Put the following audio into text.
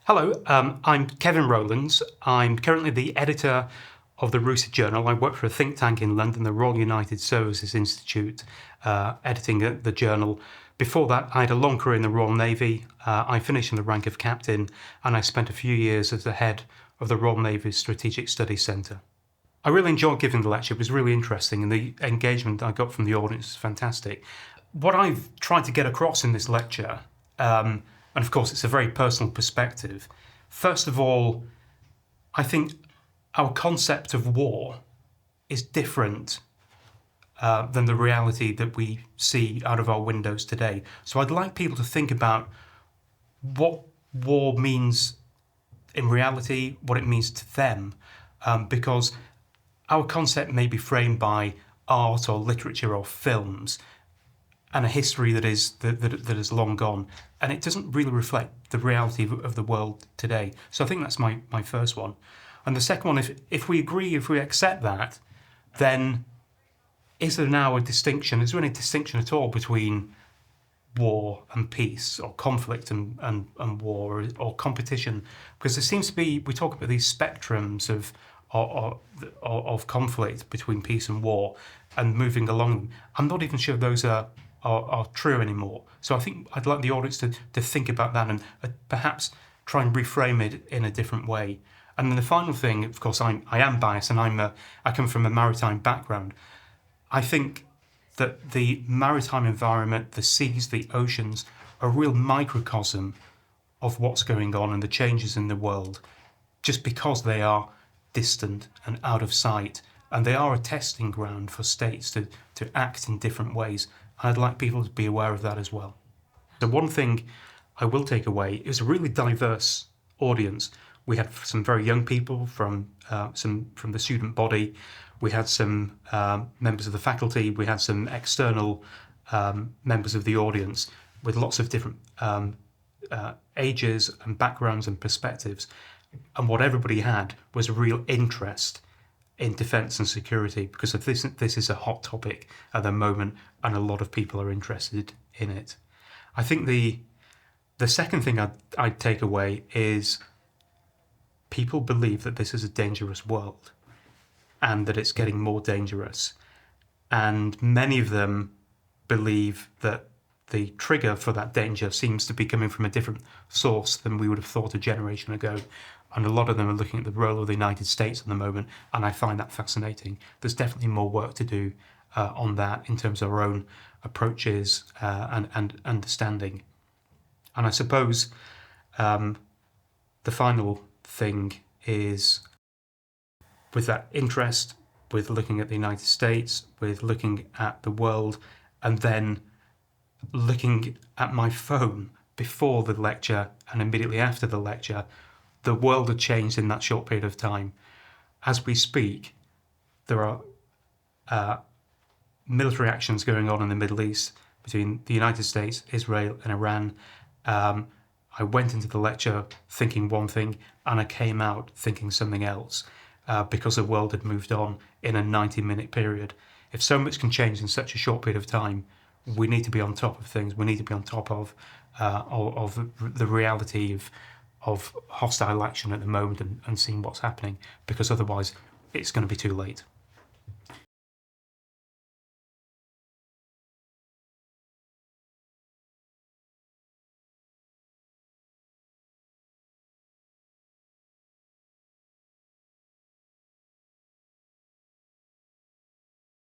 Hello, I'm Kevin Rowlands. I'm currently the editor of the Rooster Journal. I work for a think tank in London, the Royal United Services Institute, editing the journal. Before that, I had a long career in the Royal Navy. I finished in the rank of captain, and I spent a few years as the head of the Royal Navy's Strategic Studies Centre. I really enjoyed giving the lecture. It was really interesting, and the engagement I got from the audience was fantastic. What I've tried to get across in this lecture, and of course it's a very personal perspective, first of all, I think our concept of war is different than the reality that we see out of our windows today. So I'd like people to think about what war means in reality, what it means to them, because our concept may be framed by art or literature or films and a history that is long gone, and it doesn't really reflect the reality of the world today. So I think that's my first one. And the second one, if we agree, if we accept that, then is there now a distinction? Is there any distinction at all between war and peace, or conflict and war, or competition? Because there seems to be, we talk about these spectrums of conflict between peace and war and moving along. I'm not even sure those are true anymore. So I think I'd like the audience to think about that and perhaps try and reframe it in a different way. And then the final thing, of course, I am biased, and I come from a maritime background. I think that the maritime environment, the seas, the oceans, are a real microcosm of what's going on and the changes in the world, just because they are distant and out of sight, and they are a testing ground for states to act in different ways. I'd like people to be aware of that as well. So one thing I will take away is a really diverse audience. We had some very young people from the student body. We had some members of the faculty. We had some external members of the audience with lots of different ages and backgrounds and perspectives. And what everybody had was a real interest in defence and security, because this is a hot topic at the moment, and a lot of people are interested in it. I think the second thing I'd take away is people believe that this is a dangerous world and that it's getting more dangerous. And many of them believe that the trigger for that danger seems to be coming from a different source than we would have thought a generation ago. And a lot of them are looking at the role of the United States at the moment, and I find that fascinating. There's definitely more work to do on that in terms of our own approaches and understanding. And I suppose the final thing is, with that interest, with looking at the United States, with looking at the world, and then looking at my phone before the lecture and immediately after the lecture, the world had changed in that short period of time. As we speak, there are military actions going on in the Middle East between the United States, Israel, and Iran. I went into the lecture thinking one thing, and I came out thinking something else, because the world had moved on in a 90-minute period. If so much can change in such a short period of time, we need to be on top of things. We need to be on top of the reality of hostile action at the moment and seeing what's happening, because otherwise it's going to be too late.